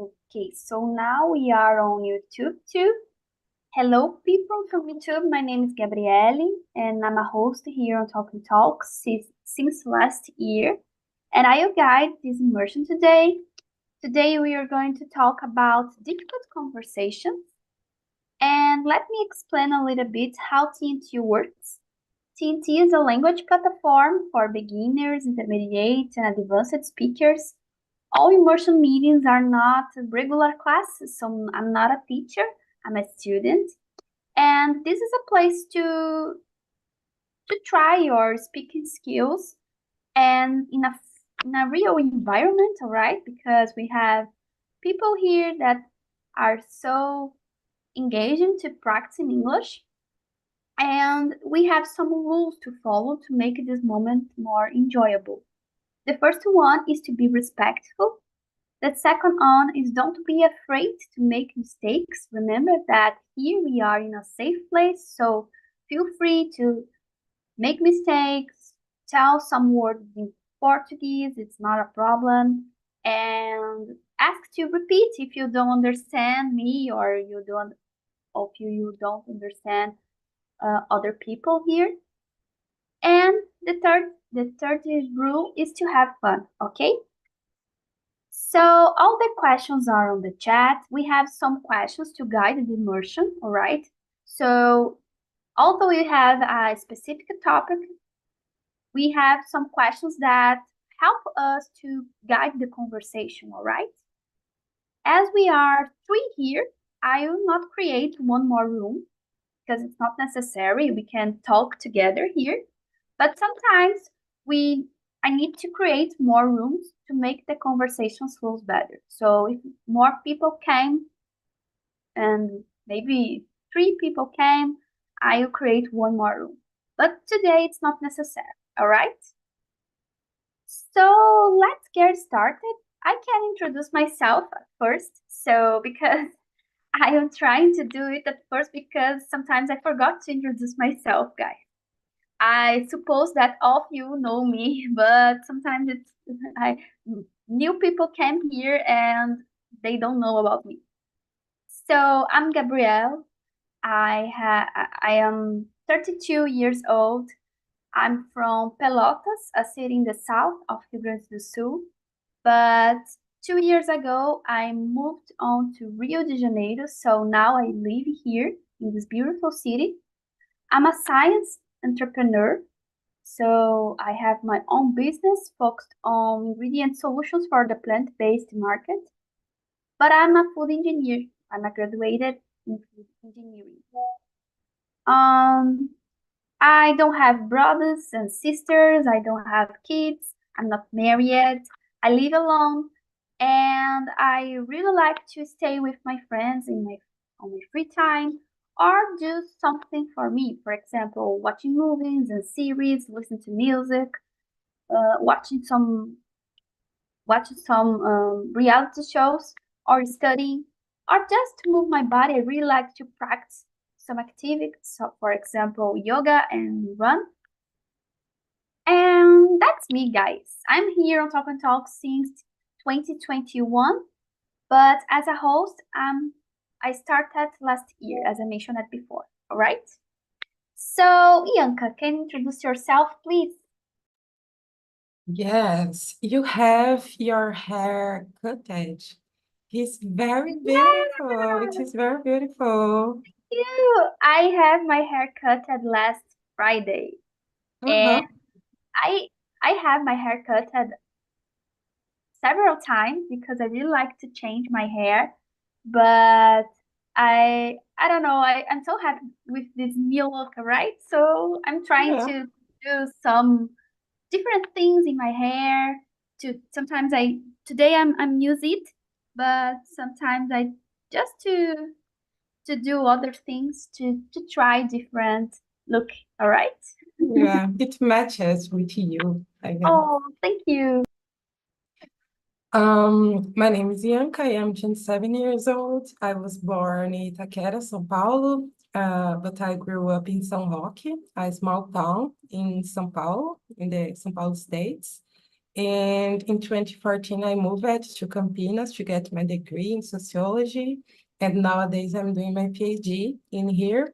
Okay, so now we are on YouTube too. Hello, people from YouTube. My name is Gabriele, and I'm a host here on Talking Talks since last year. And I will guide this immersion today. Today, we are going to talk about difficult conversations. And let me explain a little bit how TNT works. TNT is a language platform for beginners, intermediate, and advanced speakers. All immersion meetings are not regular classes, so I'm not a teacher, I'm a student. And this is a place to try your speaking skills and in a real environment, all right? Because we have people here that are so engaging to practicing English. And we have some rules to follow to make this moment more enjoyable. The first one is to be respectful. The second one is don't be afraid to make mistakes. Remember that here we are in a safe place, so feel free to make mistakes, tell some words in Portuguese, it's not a problem, and ask to repeat if you don't understand me or you don't understand other people here. And the third rule is to have fun, okay? So all the questions are on the chat. We have some questions to guide the immersion, all right? So although we have a specific topic, we have some questions that help us to guide the conversation, all right? As we are three here, I will not create one more room because it's not necessary. We can talk together here. But sometimes we I need to create more rooms to make the conversations flow better. So if more people came and maybe three came, I will create one more room. But today it's not necessary, all right? So let's get started. I can introduce myself at first. So because I am trying to do it at first because sometimes I forgot to introduce myself, guys. I suppose that all of you know me, but sometimes it's I new people came here and they don't know about me. So I'm Gabrielle. I am 32 years old. I'm from Pelotas, a city in the south of Rio Grande do Sul. But 2 years ago, I moved on to Rio de Janeiro. So now I live here in this beautiful city. I'm a science entrepreneur. So I have my own business focused on ingredient solutions for the plant-based market. But I'm a food engineer. I'm a graduated in food engineering. Um, I don't have brothers and sisters. I don't have kids. I'm not married yet. I live alone, and I really like to stay with my friends in my on my free time or do something for me. For example, watching movies and series, listen to music, watching some reality shows, or studying, or just to move my body. I really like to practice some activities, so for example, yoga and run. And that's me, guys. I'm here on Talk and Talk since 2021, but as a host, I started last year, as I mentioned that before. All right. So, Ianka, can you introduce yourself, please? Yes, you have your hair cutted. It's very beautiful. It is very beautiful. You. I have my hair cut at last Friday, and Uh-huh. I I have my hair cut at several times because I really like to change my hair, but I don't know. I'm so happy with this new look, right? So I'm trying Yeah. to do some different things in my hair. To sometimes I today I'm use it, but sometimes I just to do other things to try different look. All right. Yeah, it matches with you, I guess. Oh, thank you. My name is Bianca. I am 27 years old. I was born in Itaquera, São Paulo, but I grew up in São Roque, a small town in São Paulo, in the São Paulo states. And in 2014, I moved to Campinas to get my degree in sociology. And nowadays, I'm doing my PhD in here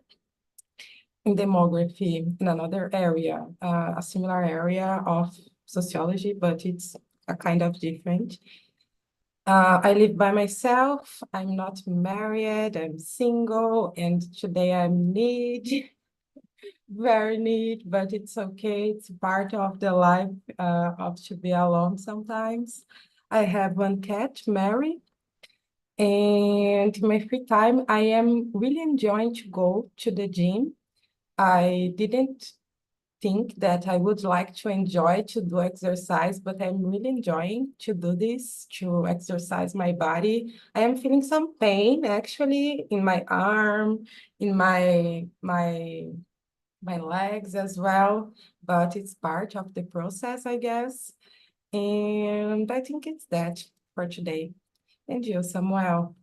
in demography in another area, a similar area of sociology, but it's a kind of different. I live by myself. I'm not married. I'm single, and today I'm neat, very neat, but it's okay. It's part of the life of to be alone sometimes. I have one cat, Mary, and in my free time, I am really enjoying to go to the gym. I didn't think that I would like to enjoy to do exercise, but I'm really enjoying to do this, to exercise my body. I am feeling some pain actually in my arm, in my legs as well, but it's part of the process, I guess. And I think it's that for today. And you, Samuel?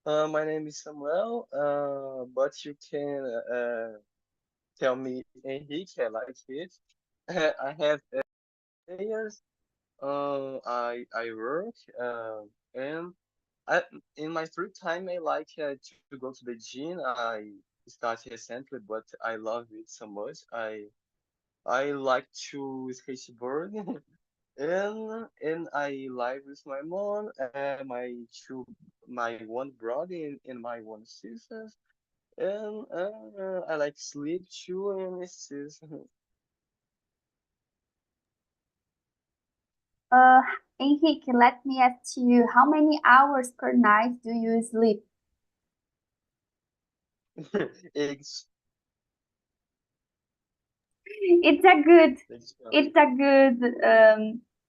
My name is Samuel, but you can tell me Henrique, I like it. I have years. I work, and I in my free time I like to go to the gym. I started recently, but I love it so much. I like to skateboard, and I live with my mom, my one brother and my one sister. And I like sleep too, and it's just Uh, Henrique, let me ask you, how many hours per night do you sleep? it's It's a good, it's it's a good,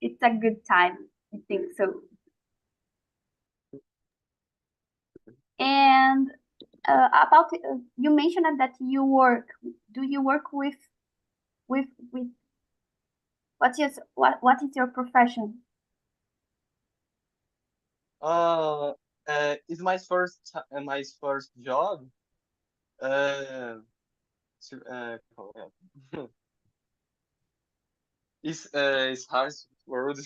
it's a good time. I think so. And about you mentioned that you work. Do you work with what is your profession? uh, it's my first job. Uh, it's hard word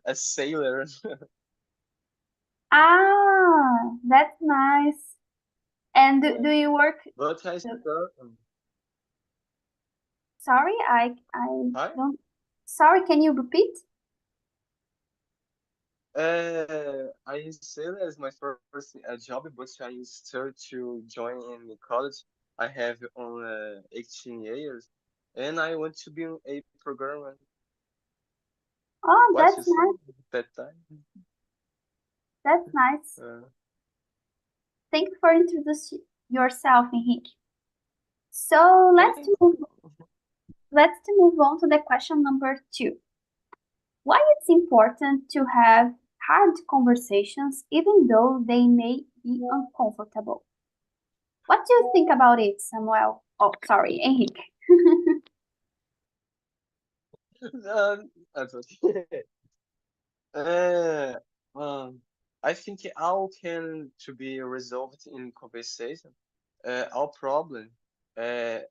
a sailor, Ah, that's nice. And do you work? but I uh, start. Sorry, I Hi. don't. Sorry, can you repeat? I sailor as my first job, but I start to join in the college. I have on 18 years, and I want to be a programmer. Oh, What you that's say nice. that time? That's nice. Uh, Thank you for introducing yourself, Henrique. So thank let's move on to the question number two. Why it's important to have hard conversations even though they may be uncomfortable? What do you think about it, Samuel? Oh, sorry, Henrique. that's okay. Uh, um, I think all can to be resolved in conversation. All problem, a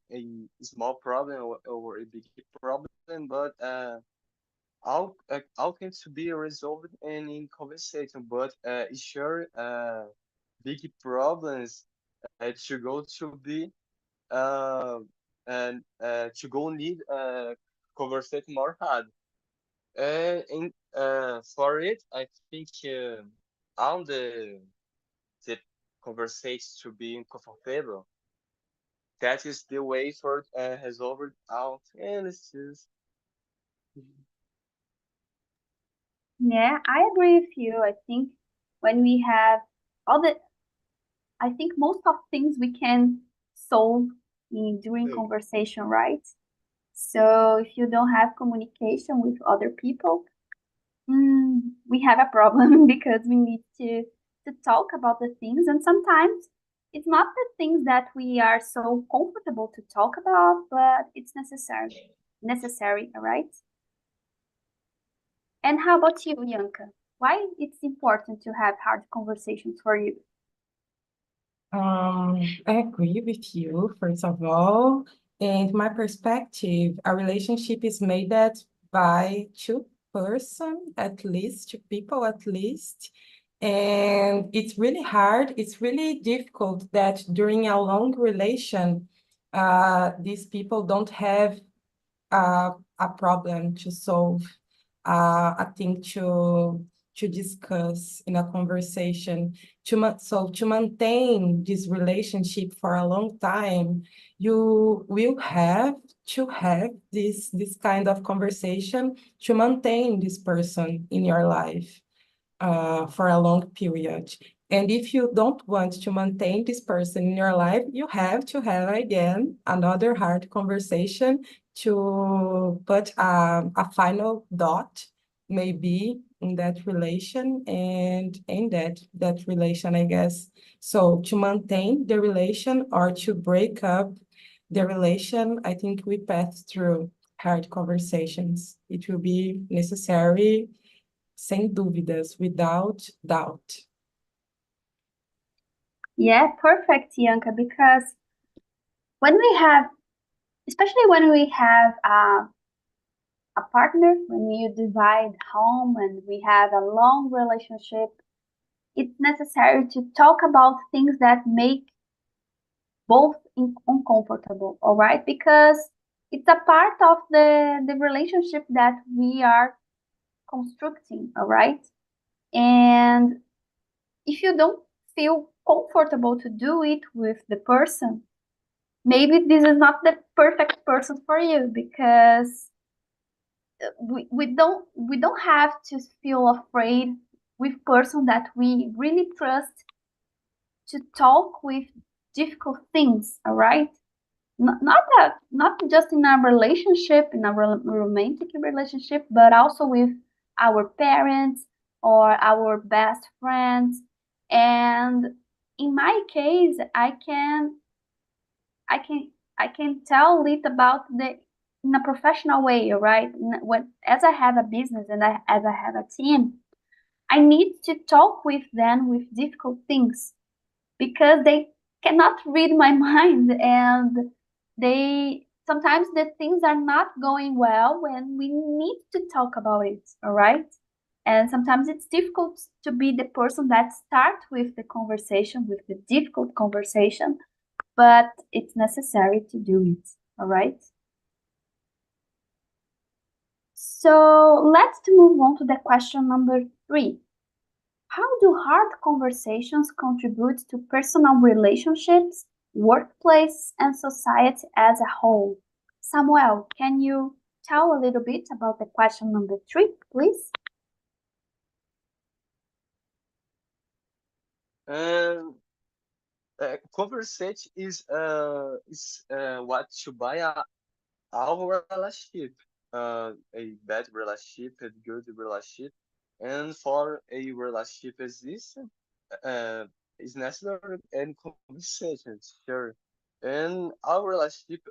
small problem or a big problem, but all can to be resolved in conversation. But sure, big problems to go to be uh, and to go need conversate more hard. For it, I think on the conversation to be comfortable. That is the way for resolve it out, and it's just Yeah, I agree with you. I think when we have all the, I think most of things we can solve in during conversation, right? So if you don't have communication with other people, we have a problem because we need to talk about the things, and sometimes it's not the things that we are so comfortable to talk about, but it's necessary, all right? And how about you, Bianca? Why it's important to have hard conversations for you? I agree with you, first of all. In my perspective, a relationship is made that by two person at least, two people at least. And it's really hard, it's really difficult that during a long relation, these people don't have a problem to solve, a thing to discuss in a conversation. So to maintain this relationship for a long time, you will have to have this kind of conversation to maintain this person in your life for a long period. And if you don't want to maintain this person in your life, you have to have again another hard conversation to put a final dot, maybe in that relation and in that relation, I guess. So to maintain the relation or to break up the relation, I think we pass through hard conversations. It will be necessary sem dúvidas, without doubt. Yeah, perfect, Bianca, because when we have, especially when we have a partner, when you divide home and we have a long relationship, it's necessary to talk about things that make both uncomfortable, all right? Because it's a part of the relationship that we are constructing, all right? And if you don't feel comfortable to do it with the person, maybe this is not the perfect person for you, because we don't have to feel afraid with person that we really trust to talk with difficult things, all right? Not just in a relationship, in a romantic relationship, but also with our parents or our best friends. And in my case, I can tell it about the in a professional way, right? When as I have a business and as I have a team, I need to talk with them with difficult things because they cannot read my mind, and they sometimes the things are not going well when we need to talk about it, all right? And sometimes it's difficult to be the person that start with the conversation, with the difficult conversation, but it's necessary to do it, all right? So let's move on to the question number 3. How do hard conversations contribute to personal relationships, workplace, and society as a whole? Samuel, can you tell a little bit about the question number 3, please? And conversation is what to buy our relationship, a bad relationship, a good relationship, and for a relationship exist, uh, is necessary and conversation, sure. And our relationship,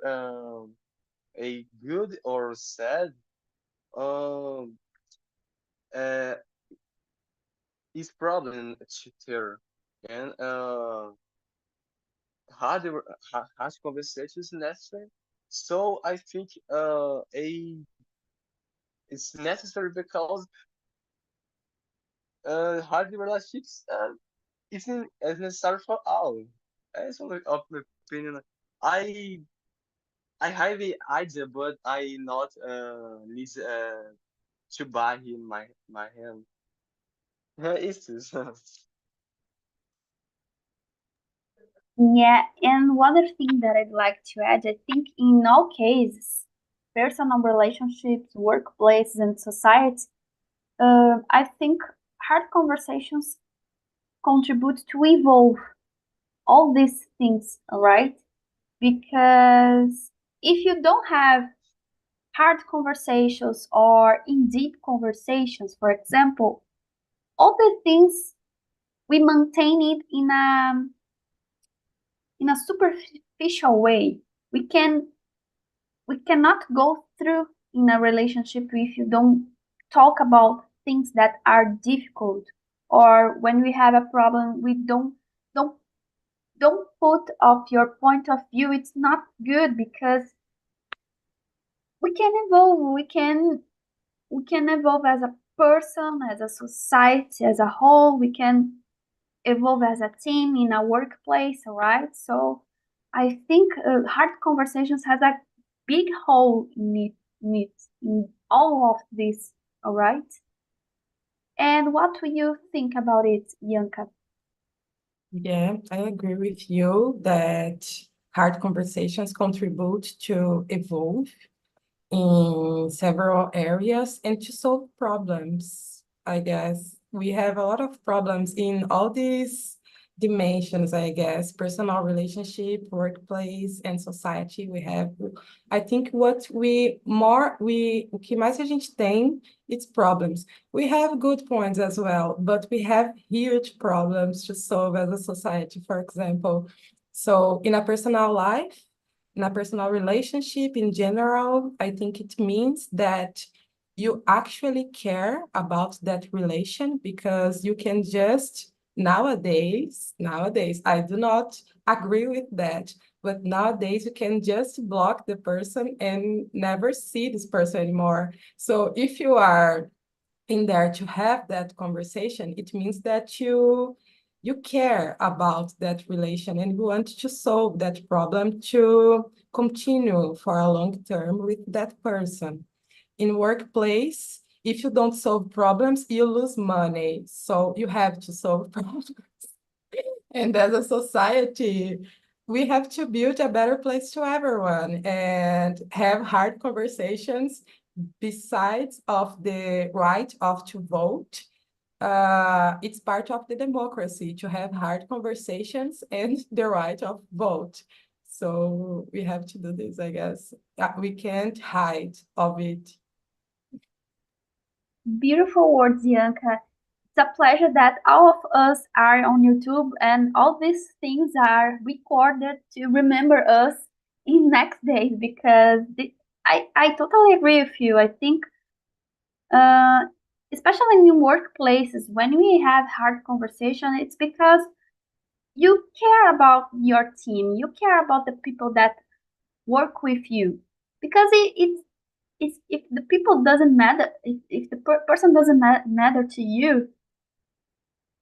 a good or sad, um, uh, is problem to there, and hard hard conversation is necessary. So I think a it's necessary because hard relationships isn't as necessary for all. That's only of my opinion. I I have the idea, but I not need to buy him my hand. It's this. Yeah, and one other thing that I'd like to add, I think in all cases, personal relationships, workplaces, and society, I think hard conversations contribute to evolve all these things, all right? Because if you don't have hard conversations or in deep conversations, for example, all the things we maintain it in a superficial way. We cannot go through in a relationship if you don't talk about things that are difficult, or when we have a problem we don't don't put off your point of view. It's not good because we can evolve. We can evolve as a person, as a society, as a whole. We can evolve as a team in a workplace, all right? So I think hard conversations has a big role in all of this, all right? And what do you think about it, Bianca? Yeah, I agree with you that hard conversations contribute to evolve in several areas and to solve problems. I guess we have a lot of problems in all these dimensions, I guess, personal relationship, workplace, and society. We have, I think what o que mais a gente tem, it's problems. We have good points as well, but we have huge problems to solve as a society, for example. So in a personal life, in a personal relationship in general, I think it means that you actually care about that relation, because you can just nowadays, I do not agree with that, but nowadays you can just block the person and never see this person anymore. So if you are in there to have that conversation, it means that you care about that relation and you want to solve that problem to continue for a long term with that person. In workplace, if you don't solve problems, you lose money. So you have to solve problems. And as a society, we have to build a better place to everyone and have hard conversations besides of the right of to vote. It's part of the democracy to have hard conversations and the right of vote. So we have to do this, I guess. We can't hide of it. Beautiful words, Bianca. It's a pleasure that all of us are on YouTube and all these things are recorded to remember us in next days because I totally agree with you. I think, uh, especially in workplaces, when we have hard conversation, it's because you care about your team, you care about the people that work with you. Because it's if the people doesn't matter, if the person doesn't matter to you,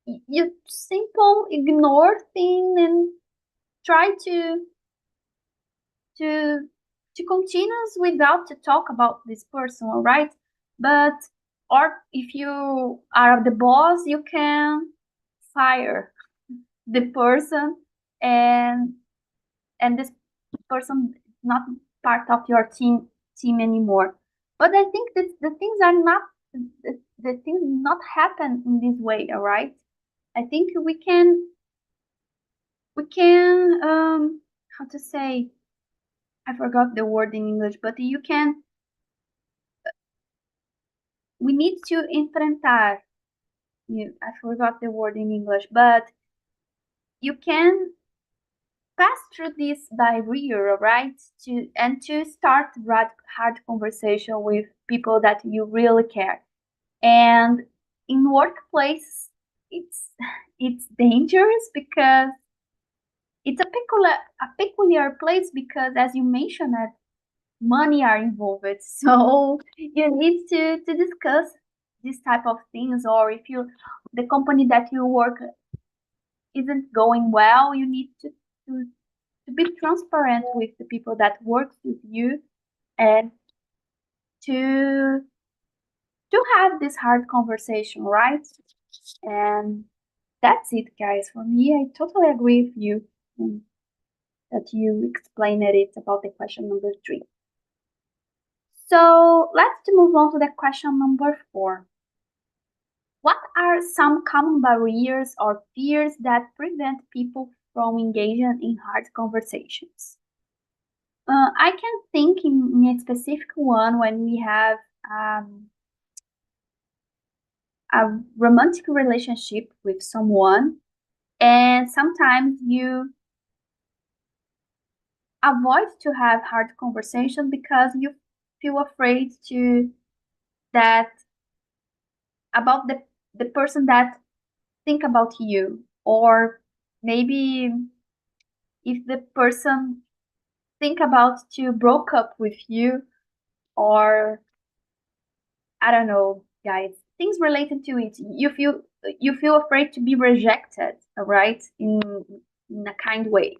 you simple ignore thing and try to to continue without to talk about this person, all right? But or if you are the boss, you can fire the person and this person is not part of your team anymore. But I think that the things are not the things not happen in this way, all right? I think we can how to say, I forgot the word in English, but you can, we need to enfrentar you, I forgot the word in English, but you can pass through this barrier, right? To start hard conversation with people that you really care. And in workplace, it's it's dangerous because it's a peculiar place because, as you mentioned, money are involved. So you need to discuss this type of things, or if you the company that you work isn't going well, you need to, to be transparent with the people that work with you and to have this hard conversation, right? And that's it, guys. For me, I totally agree with you that you explained it about the question number 3. So let's move on to the question number 4. What are some common barriers or fears that prevent people from engaging in hard conversations? I can think in a specific one when we have a romantic relationship with someone, and sometimes you avoid to have hard conversations because you feel afraid to that about the person that think about you, or maybe if the person think about to broke up with you, or I don't know, guys, things related to it. You feel afraid to be rejected, right? In a kind way.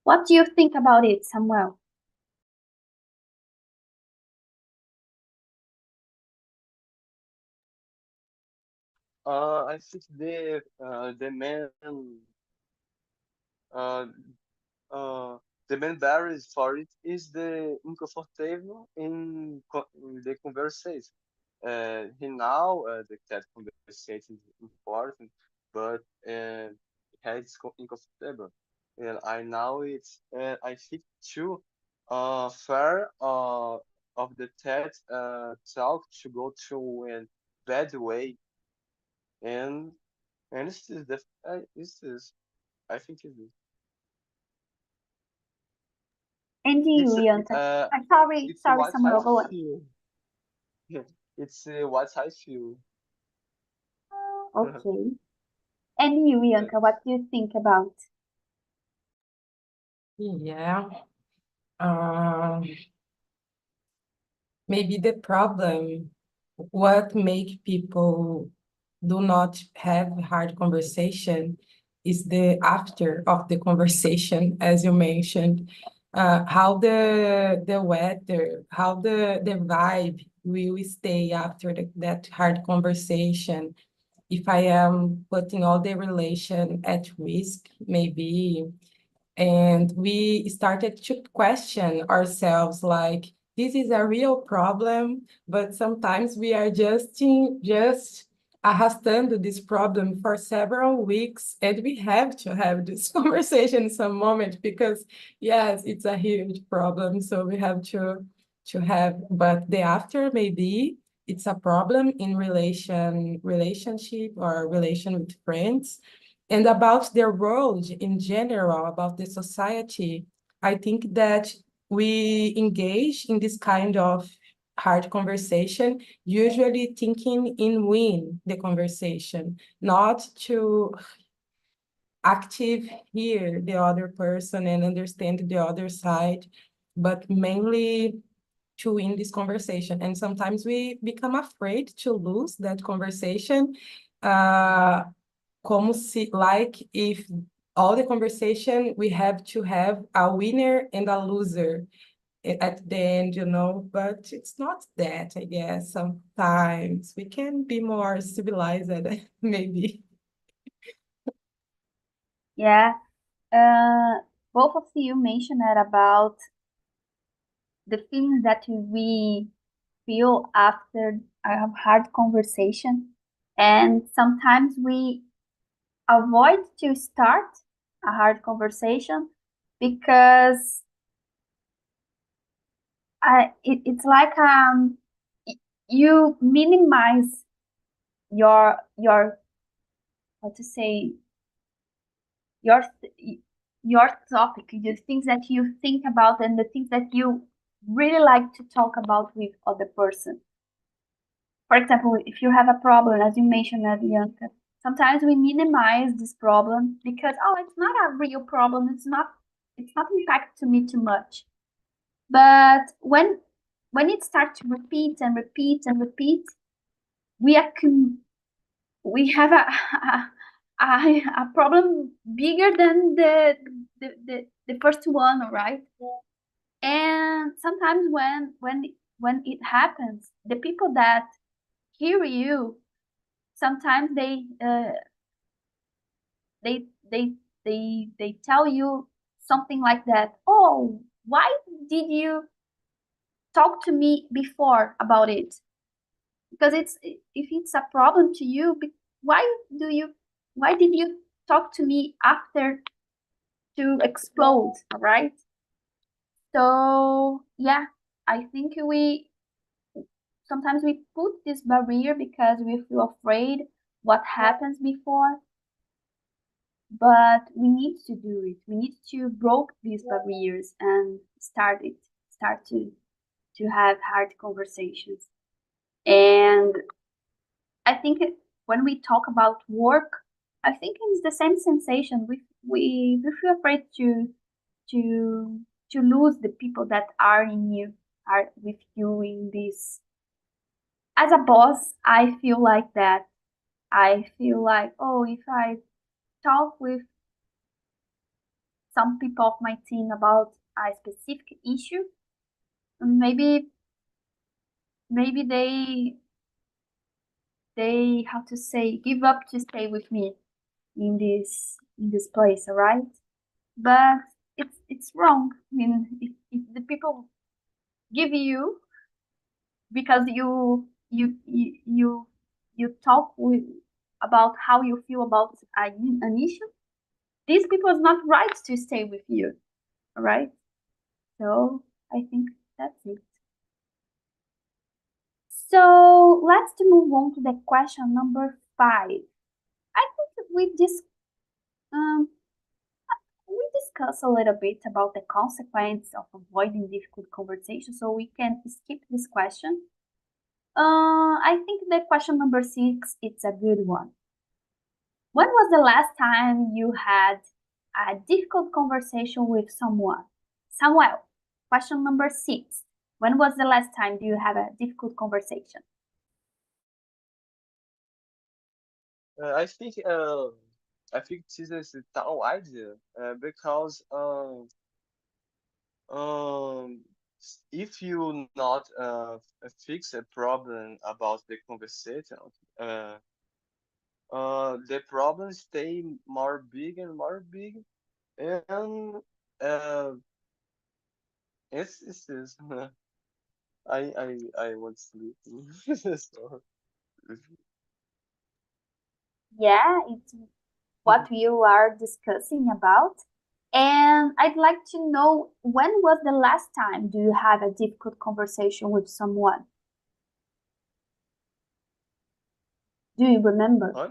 What do you think about it, Samuel? I think uh uh the main barriers for it is the uncomfortable in the conversation. He now that conversation is important, but it's uncomfortable, and I know it's I think too fair of the TED talk to go to a bad way, and this is this is I think it is. And you, It's Bianca? it's Sorry, what I Samuel, go on. feel. It's what I feel. Okay. And you, Bianca, Yes. what do you think about? Yeah. Um, Maybe the problem, what make people do not have hard conversation is the after of the conversation, as you mentioned, how the weather, how the vibe will stay after that hard conversation. If I am putting all the relation at risk, maybe, and we started to question ourselves like this is a real problem, but sometimes we are just arrastando this problem for several weeks, and we have to have this conversation in some moment because yes, it's a huge problem, so we have to have, but the after maybe it's a problem in relationship or relation with friends, and about their world in general, about the society. I think that we engage in this kind of hard conversation, usually thinking in win the conversation, not to active hear the other person and understand the other side, but mainly to win this conversation. And sometimes we become afraid to lose that conversation. Como se, like, if all the conversation we have to have a winner and a loser at the end, but it's not that, I guess. Sometimes we can be more civilized, maybe. Yeah, both of you mentioned about the feelings that we feel after a hard conversation, and sometimes we avoid to start a hard conversation because it's like you minimize your how to say your your topic, the things that you think about and the things that you really like to talk about with other person. For example, if you have a problem, as you mentioned, Bianca, sometimes we minimize this problem because oh, it's not a real problem. It's not impact to me too much. But when it starts to repeat and repeat and repeat, we we have a problem bigger than the first one, right? And sometimes when it happens, the people that hear you, sometimes they they they tell you something like that. Oh, why did you talk to me before about it? Because if it's a problem to you, why do you why did you talk to me after to explode, right? So yeah, I think we sometimes we put this barrier because we feel afraid what happens before, but we need to do it. We need to break these barriers and start to have hard conversations. And I think when we talk about work, I think it's the same sensation. We feel afraid to to lose the people that are in you. hard with you in this. As a boss, I feel like that. I feel like, oh, if I talk with some people of my team about a specific issue, maybe they have to say give up to stay with me in this place, all right? But it's wrong. I mean, if the people give you because you talk with about how you feel about an issue, these people is not right to stay with you, all right? So I think that's it. So let's move on to the question number 5. I think um, we discussed a little bit about the consequence of avoiding difficult conversations, so we can skip this question. I think the question number 6, it's a good one. When was the last time you had a difficult conversation with someone? Samuel, question number 6. When was the last time you had a difficult conversation? I think this is a tough idea because um if you not fix a problem about the conversation, uh the problem stay more big and more big, and uh it's this. I want sleep. So, Yeah, it's what you are discussing about. And I'd like to know, when was the last time do you have a difficult conversation with someone? Do you remember? huh?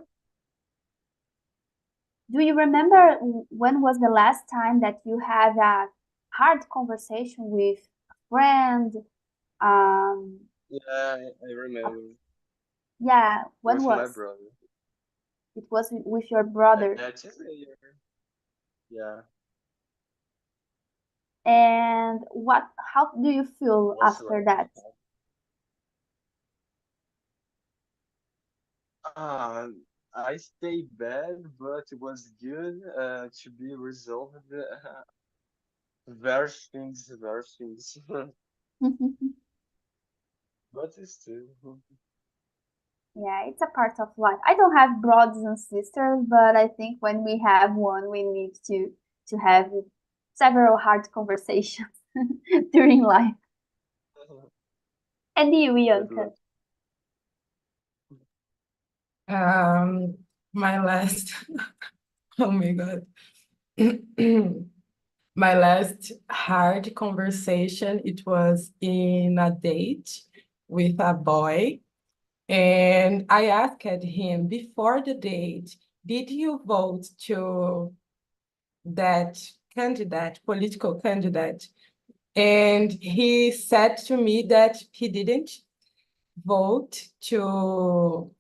Do you remember when was the last time that you had a hard conversation with a friend? Um, Yeah, I a- remember yeah, when with my was? brother. It was with your brother. Just a year. Yeah, And how do you feel was after like that? uh, I stay bad, but it was good to be resolved. Very things, but it's still. Yeah, it's a part of life. I don't have brothers and sisters, but I think when we have one, we need to have several hard conversations during life. And you, Good Bianca? luck. My last, oh my God. My last hard conversation, it was in a date with a boy. And I asked him before the date, did you vote to that candidate, political candidate? And he said to me that he didn't vote to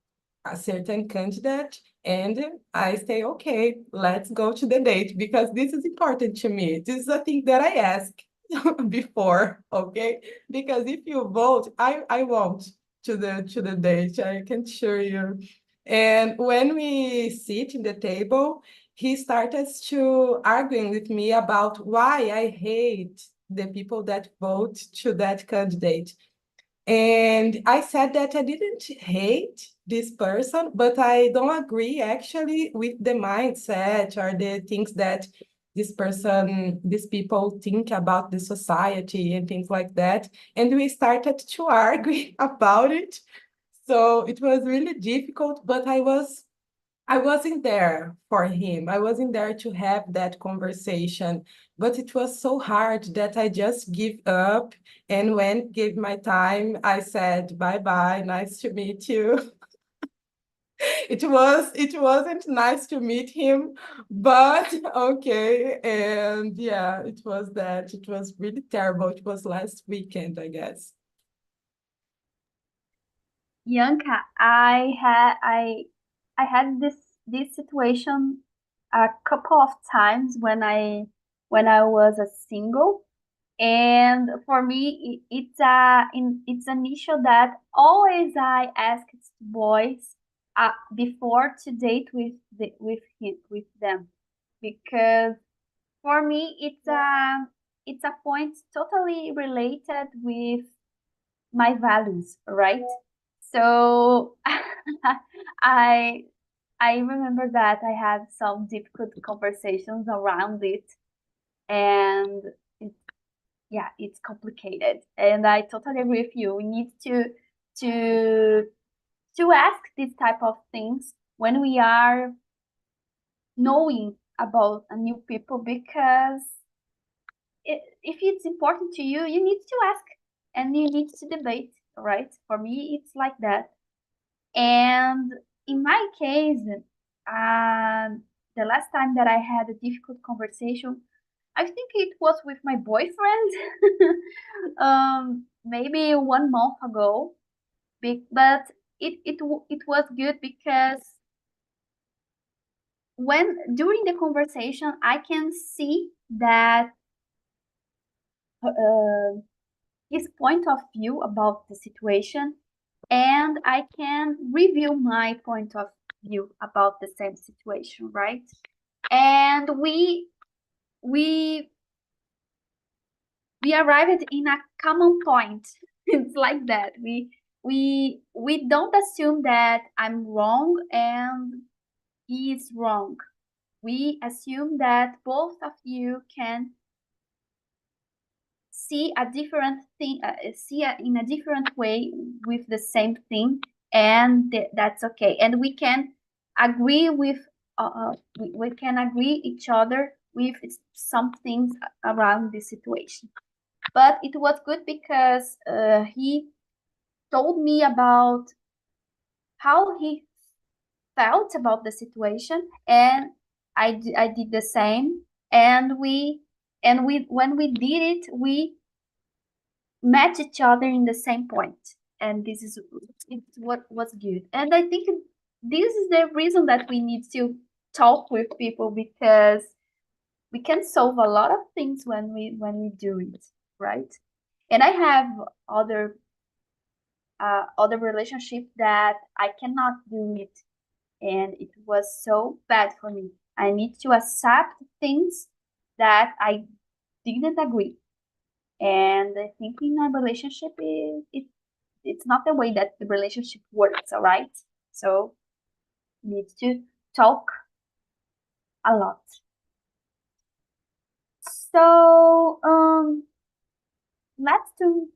a certain candidate, and I say, okay, let's go to the date because this is important to me. This is a thing that I asked before, okay? Because if you vote, I won't to the date, I can assure you. And when we sit in the table, he started to arguing with me about why I hate the people that vote to that candidate. And I said that I didn't hate this person, but I don't agree actually with the mindset or the things that these people think about the society and things like that. And we started to argue about it. So it was really difficult, but I wasn't there for him. I wasn't there to have that conversation, but it was so hard that I just give up. And when gave my time, I said, bye bye, nice to meet you. It wasn't nice to meet him, but okay. And yeah, it was that. It was really terrible. It was last weekend, I guess. Bianca, I had this situation a couple of times when I was a single, And for me, it's an issue that always I ask boys before to date with them, because for me it's a point totally related with my values, right? So I I remember that I had some difficult conversations around it, and it, yeah, it's complicated. And I totally agree with you. We need to to ask these type of things when we are knowing about a new people, because if it's important to you, you need to ask and you need to debate, right? For me, it's like that. And in my case, the last time that I had a difficult conversation, I think it was with my boyfriend, maybe 1 month ago. But it was good because when during the conversation, I can see that uh, his point of view about the situation, and I can review my point of view about the same situation, right? And we we arrived in a common point. It's like that. We don't assume that I'm wrong and he is wrong. We assume that both of you can see a different thing, in a different way with the same thing, and that's okay. And we can agree with, we can agree each other with some things around this situation. But it was good because he told me about how he felt about the situation, and I did the same. And we when we did it, we match each other in the same point, and this is it's what was good. And I think this is the reason that we need to talk with people, because we can solve a lot of things when we do it, right? And I have other other relationship that I cannot do it, and it was so bad for me. I need to accept things that I didn't agree. And I think in a relationship, it's not the way that the relationship works, all right? So we need to talk a lot. So let's to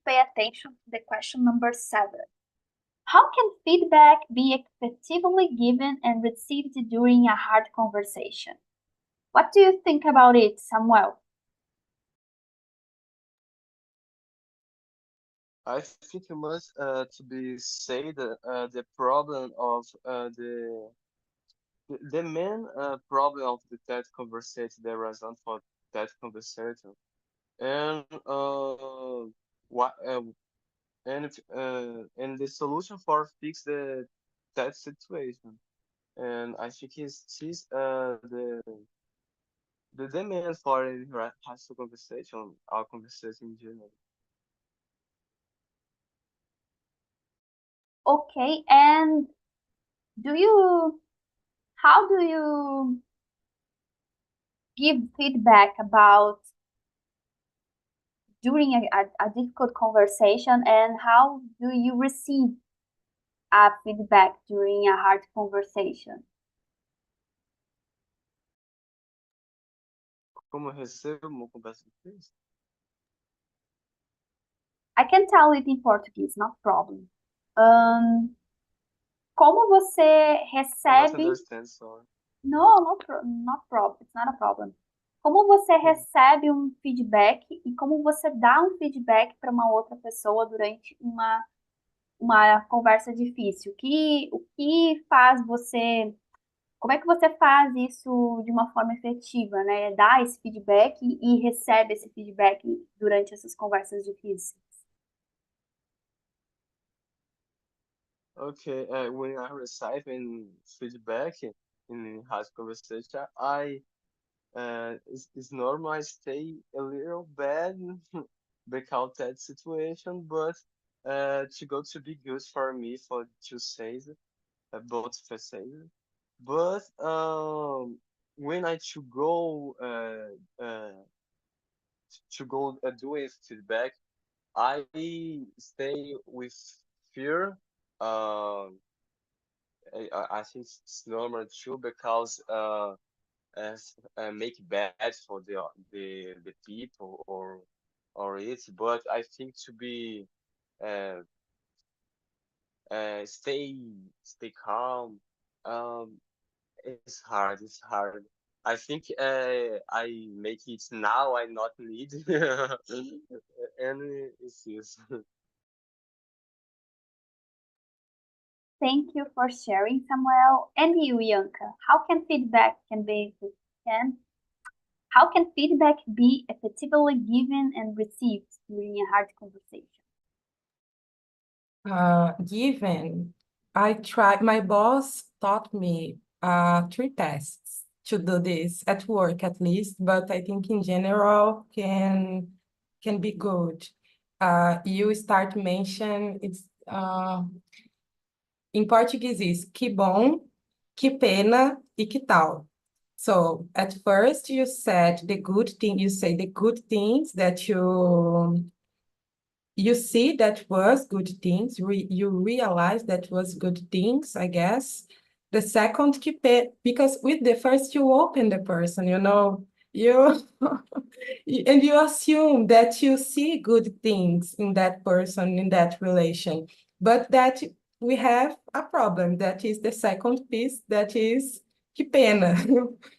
pay attention to the question number 7. How can feedback be effectively given and received during a hard conversation? What do you think about it, Samuel? I think you must to be say the problem of the main problem of the TED conversation, the result for TED conversation, and what and the solution for fix the that situation. And I think she's the demand for a hostile conversation, our conversation in general. Okay, and do you how do you give feedback about during a difficult conversation, and how do you receive a feedback during a hard conversation? Como eu recebo uma conversa difícil? I can tell it in Portuguese, no problem. Como você I not recebe. understand, sorry. No, not problem. It's not a problem. Como você Mhm. recebe um feedback e como você dá um feedback para uma outra pessoa durante uma conversa difícil? O que faz você. Como é que você faz isso de uma forma efetiva, né? Dá esse feedback e recebe esse feedback durante essas conversas difíceis. Okay, when I receive in feedback in hard conversation, I it's normal. I stay a little bad because that situation, but to go to be good for me for to say both for say. But when I to go doing feedback, I stay with fear. Um, I think it's normal too because as make bad for the people or it. But I think to be uh, stay calm. Um, it's hard. It's hard. I think I make it now. I not need, and it's yes. Thank you for sharing, Samuel. And you, Bianca, can how can feedback be effectively given and received during a hard conversation? Given, my boss taught me 3 tests to do this at work at least, but I think in general can be good. You start mention em português is que bom, que pena e que tal. So at first you said the good thing, you say the good things that you see that was good things, you realize that was good things, I guess. The second, keep it, because with the first you open the person, you and you assume that you see good things in that person, in that relation, but that we have a problem. That is the second piece, that is que pena.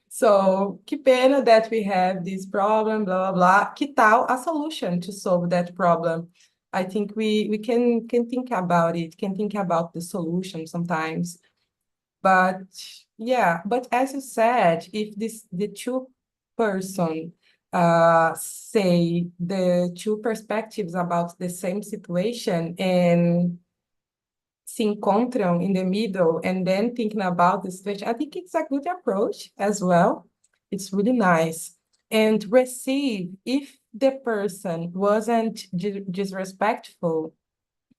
So, que pena that we have this problem, blah, blah, blah. Que tal a solution to solve that problem? I think we can think about it, can think about the solution sometimes. But yeah, but as you said, if the two person say the two perspectives about the same situation and se encontram in the middle and then thinking about the situation, I think it's a good approach as well. It's really nice. And receive, if the person wasn't disrespectful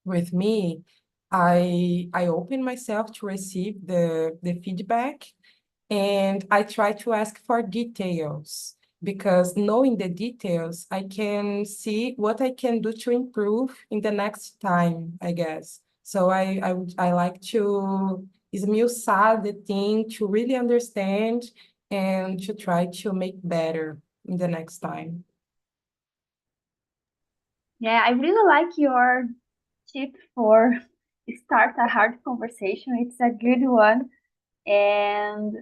with me, I open myself to receive the feedback, and I try to ask for details, because knowing the details, I can see what I can do to improve in the next time, I guess. So I like to esmiuçar the thing, to really understand and to try to make better in the next time. Yeah, I really like your tip for start a hard conversation. It's a good one. And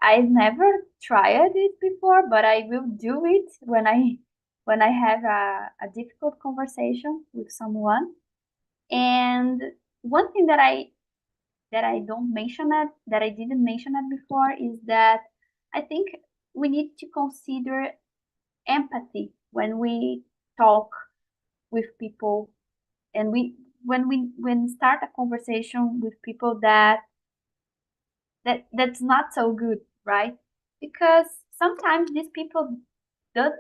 I've never tried it before, but I will do it when I have a difficult conversation with someone. And one thing that I don't mention it, that I didn't mention it before, is that I think we need to consider empathy when we talk with people, and when start a conversation with people that's not so good, right? Because sometimes these people don't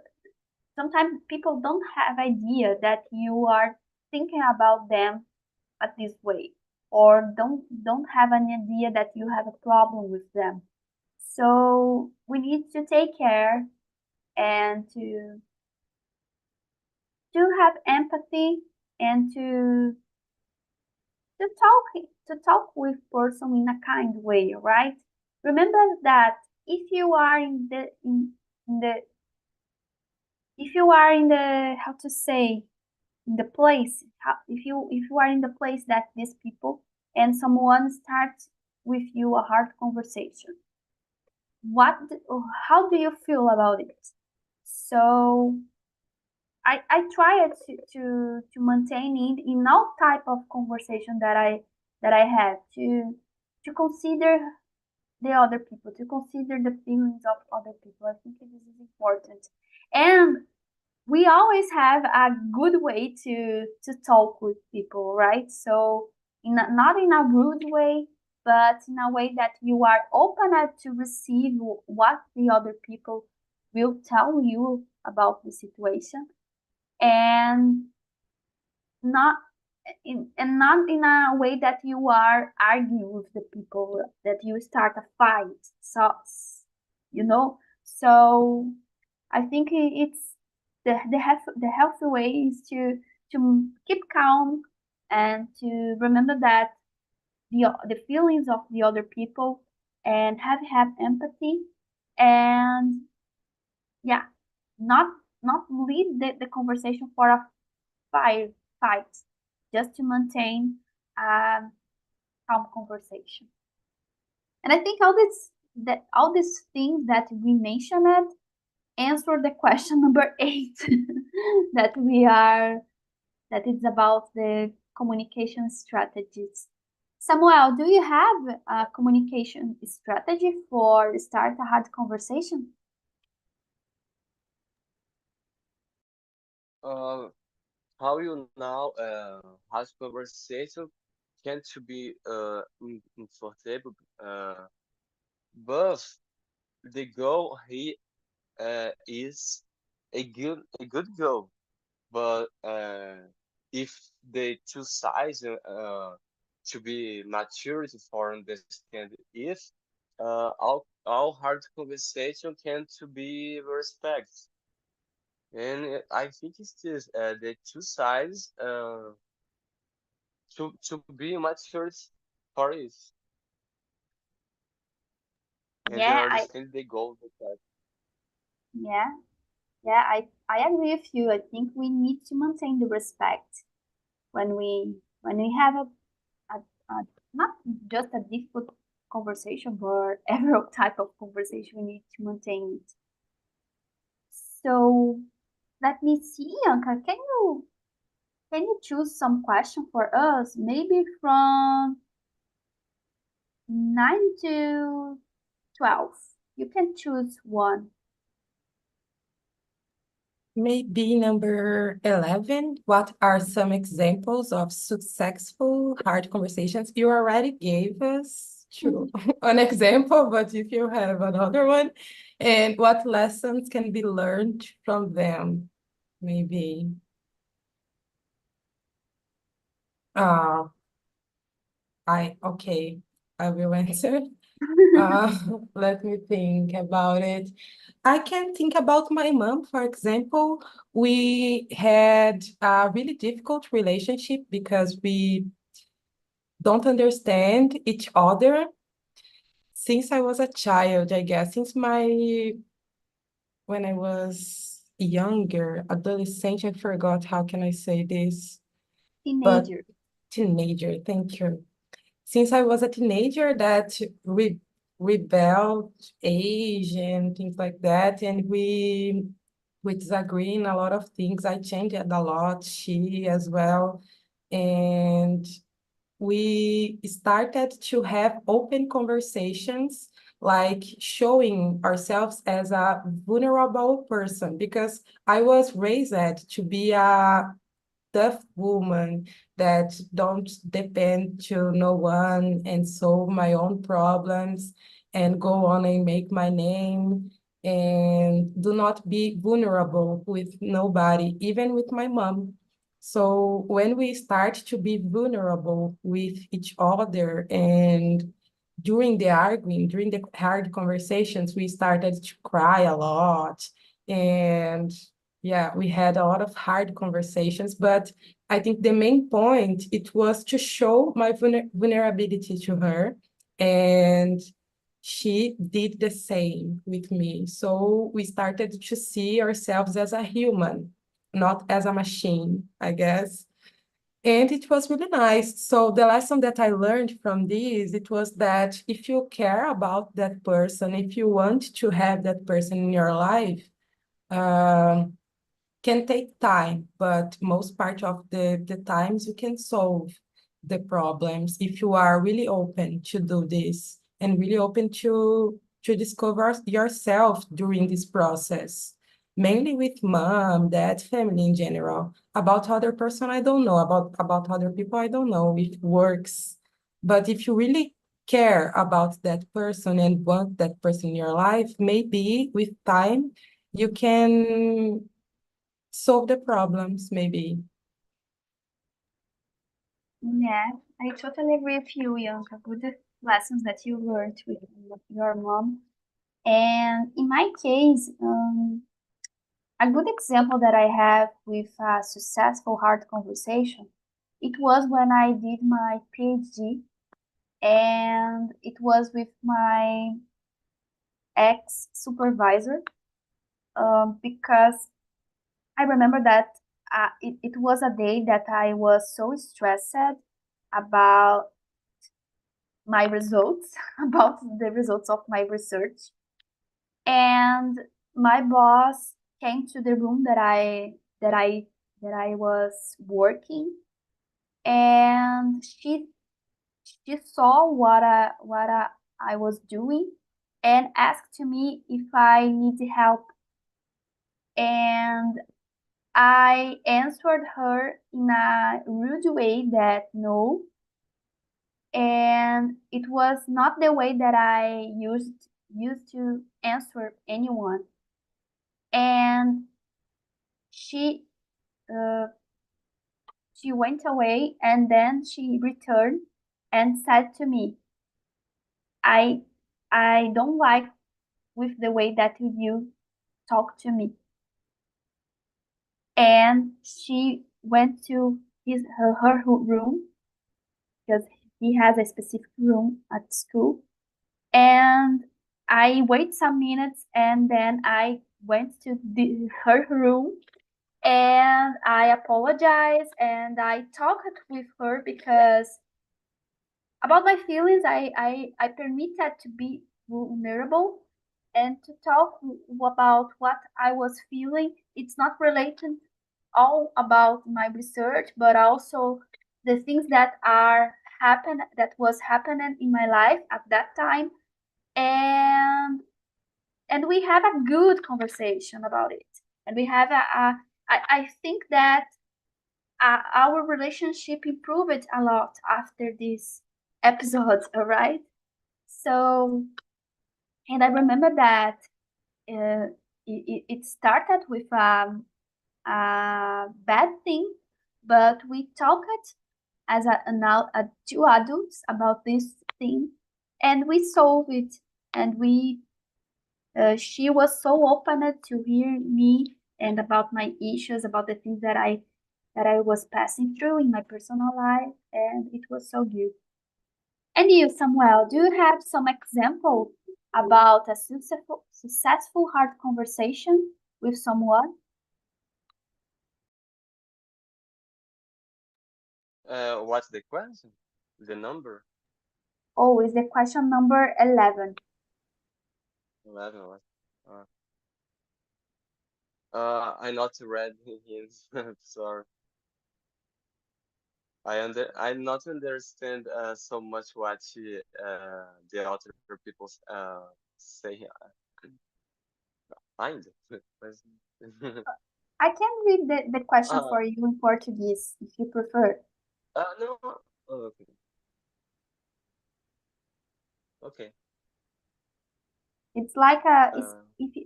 sometimes people don't have idea that you are thinking about them at this way, or don't have an idea that you have a problem with them. So we need to take care and to have empathy and to talk with person in a kind way, right? Remember that if you are in the if you are in the how to say in the place if you are in the place that these people and someone starts with you a hard conversation, how do you feel about it? So I try to maintain it in all type of conversation that I have, to consider the other people, to consider the feelings of other people. I think this is important. And we always have a good way to talk with people, right? So not in a rude way, but in a way that you are open to receive what the other people will tell you about the situation, and not not in a way that you are arguing with the people, that you start a fight. So, you know, so I think it's the healthy way is to keep calm and to remember that the feelings of the other people, and have empathy, and yeah, not not lead the conversation for a fight fight, just to maintain a calm conversation. And I think all these things that we mentioned answer the question number 8 that we are that is about the communication strategies. Samuel, do you have a communication strategy for start a hard conversation? Uh, how you now has conversation can to be comfortable, but the goal here is a good goal. But if the two sides to be maturity for understand if all hard conversation can to be respect. And I think it's this the two sides to be mature for it and they Yeah, understand the goal with that. yeah, yeah, I agree with you. I think we need to maintain the respect when we have a not just a difficult conversation, but every type of conversation we need to maintain it. So let me see, Anka, can you choose some question for us? Maybe from 9 to 12. You can choose one. Maybe number 11. What are some examples of successful hard conversations? You already gave us an example, but if you have another one, and what lessons can be learned from them? Maybe. Uh, okay, I will answer. Uh, let me think about it. I can think about my mom, for example. We had a really difficult relationship because we don't understand each other since I was a child, I guess. When I was younger, adolescent, I forgot how can I say this, but Teenager. teenager, thank you. Since I was a teenager, that rebelled age and things like that, and we disagree in a lot of things. I changed a lot, she as well, and we started to have open conversations, like showing ourselves as a vulnerable person, because I was raised to be a tough woman that don't depend to no one and solve my own problems and go on and make my name and do not be vulnerable with nobody, even with my mom. So when we start to be vulnerable with each other and during the arguing, during the hard conversations, we started to cry a lot. And yeah, we had a lot of hard conversations, but I think the main point it was to show my vulnerability to her, and she did the same with me. So we started to see ourselves as a human, not as a machine, I guess. And it was really nice. So the lesson that I learned from this, it was that if you care about that person, if you want to have that person in your life, um, can take time, but most part of the times you can solve the problems if you are really open to do this and really open to discover yourself during this process, mainly with mom, dad, family in general. About other person, I don't know. About other people, I don't know if it works. But if you really care about that person and want that person in your life, maybe with time you can solve the problems, maybe. Yeah, I totally agree with you, Bianca. Good lessons that you learned with your mom. And in my case, a good example that I have with a successful hard conversation, it was when I did my PhD, and it was with my ex supervisor, because I remember that it was a day that I was so stressed about my results, about the results of my research. And my boss came to the room that I that I was working, and she saw I was doing, and asked to me if I need help. And I answered her in a rude way that no, and it was not the way that I used to answer anyone. And she uh, she went away, and then she returned and said to me, I I don't like with the way that you talk to me. And she went to her room, because he has a specific room at school. And I wait some minutes, and then I went to her room, and I apologized, and I talked with her, because about my feelings, I permitted to be vulnerable and to talk about what I was feeling. It's not related all about my research, but also the things that was happening in my life at that time. And we have a good conversation about it. And we have I think that our relationship improved a lot after this episode, all right? So, and I remember that it started with a bad thing, but we talked as two adults about this thing, and we solved it. And she was so open to hear me and about my issues, about the things that I was passing through in my personal life, and it was so good. And you, Samuel, do you have some example about a successful hard conversation with someone? What's the question? The number? Oh, is the question number 11. 11. What? I not read his. Sorry. I not understand so much what the other people say. Find. I can read the question uh, for you in Portuguese if you prefer. no. Oh, okay. Okay. It's like a, Uh,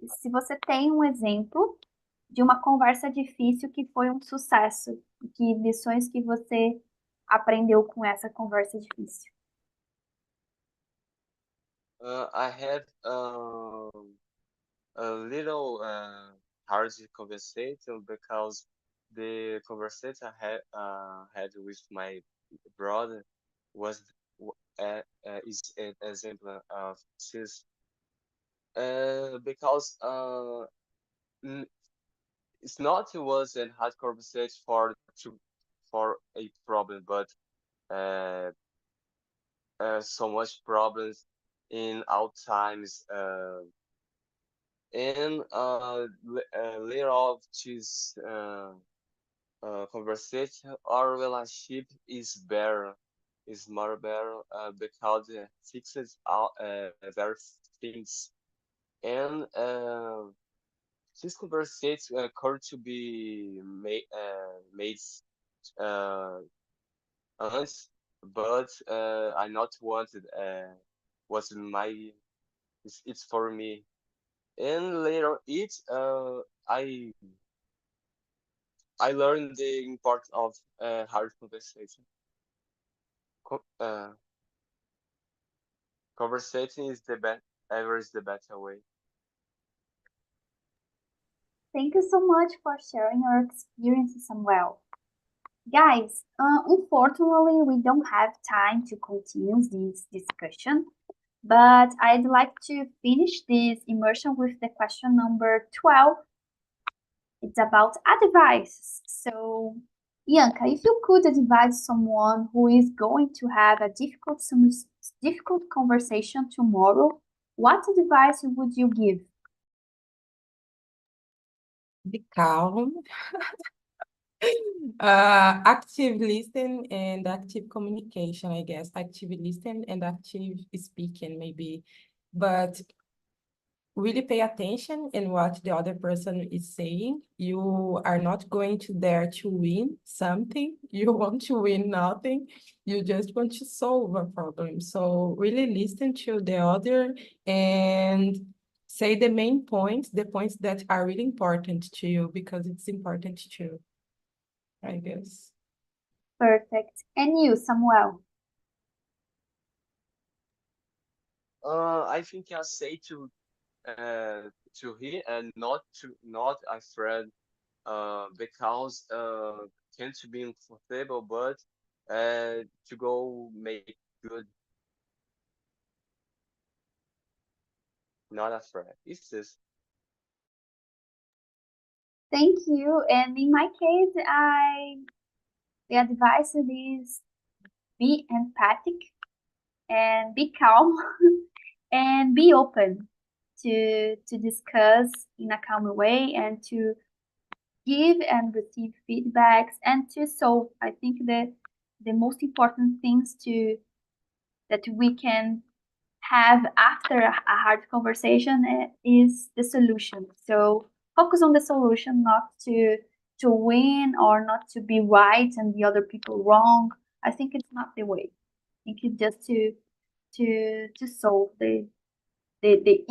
se você tem um exemplo de uma conversa difícil que foi um sucesso, e que lições que você aprendeu com essa conversa difícil. I had a little hard conversation because the conversation I had with my brother was is an example of this because n- it's not it was a hard conversation for a problem, but uh, so much problems in all times. And later of this conversation, our relationship is more better because it fixes all very things. And this conversation occurred to be made uh, once, but I not wanted was my it's for me. And later it I learned the importance of hard conversation. Co- uh, Conversation is the best, ever is the better way. Thank you so much for sharing your experiences, Samuel. Guys, unfortunately, we don't have time to continue this discussion, but I'd like to finish this immersion with the question number 12. It's about advice. So, Bianca, if you could advise someone who is going to have a difficult conversation tomorrow, what advice would you give? Be calm. Active listening and active communication, I guess. Active listening and active speaking, maybe. But really pay attention in what the other person is saying. You are not going to there to win something. You want to win nothing. You just want to solve a problem. So really listen to the other and say the main points, the points that are really important to you, because it's important too, I guess. Perfect. And you, Samuel? I think I say to he and not afraid because tend to be uncomfortable, but to go make good, not afraid. It's this. Thank you. And in my case, the advice is be empathic and be calm and be open to discuss in a calm way and to give and receive feedbacks and to solve. I think that the most important things to that we can have after a hard conversation is the solution. So focus on the solution, not to win or not to be right and the other people wrong. I think it's not the way. I think it's just to solve the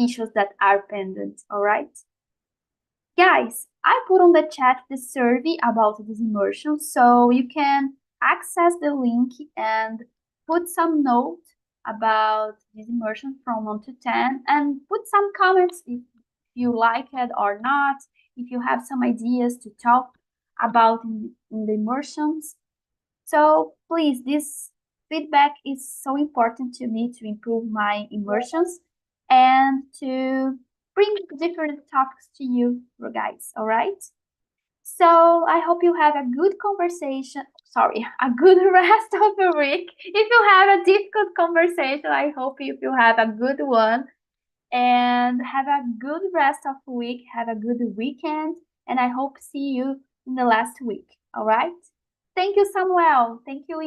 issues that are pending. All right. Guys, I put on the chat the survey about this immersion, so you can access the link and put some note about this immersion from 1 to 10 and put some comments if you like it or not, if you have some ideas to talk about in the immersions. So please, this feedback is so important to me to improve my immersions and to bring different topics to you guys, all right? So I hope you have a good conversation. Sorry, a good rest of the week. If you have a difficult conversation, I hope you have a good one and have a good rest of the week. Have a good weekend, and I hope see you in the last week. All right? Thank you, Samuel. Thank you.